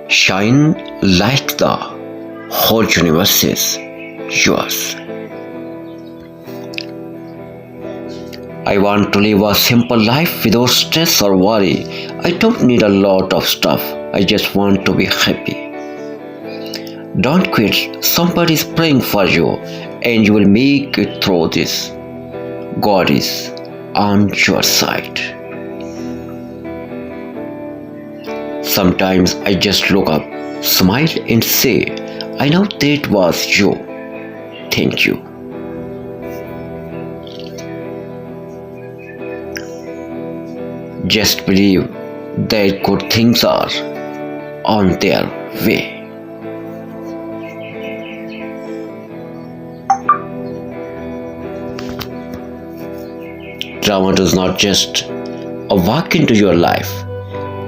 Shine like the whole universe is yours. I want to live a simple life without stress or worry. I don't need a lot of stuff. I just want to be happy. Don't quit. Somebody is praying for you and you will make it through this. God is on your side. Sometimes I just look up, smile and say, I know that was you. Thank you. Just believe that good things are on their way. Drama does not just walk into your life.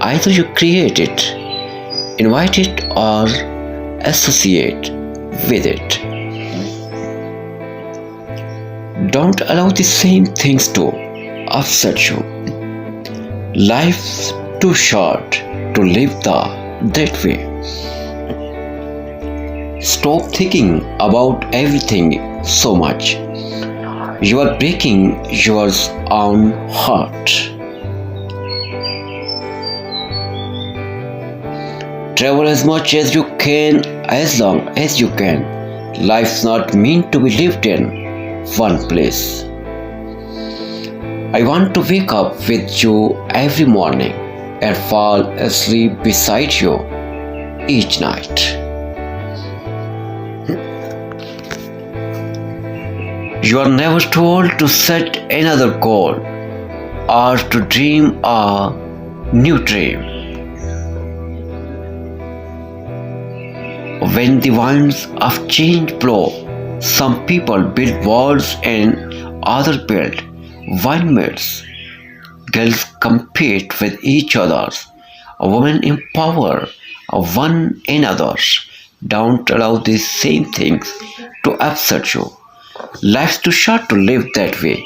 Either you create it, invite it, or associate with it. Don't allow the same things to upset you. Life's too short to live that way. Stop thinking about everything so much. You are breaking your own heart. Travel as much as you can, as long as you can. Life's not meant to be lived in one place. I want to wake up with you every morning and fall asleep beside you each night. You are never too old to set another goal or to dream a new dream. When the winds of change blow, some people build walls and others build windmills. Girls compete with each other. Women empower one another. Don't allow these same things to upset you. Life's too short to live that way.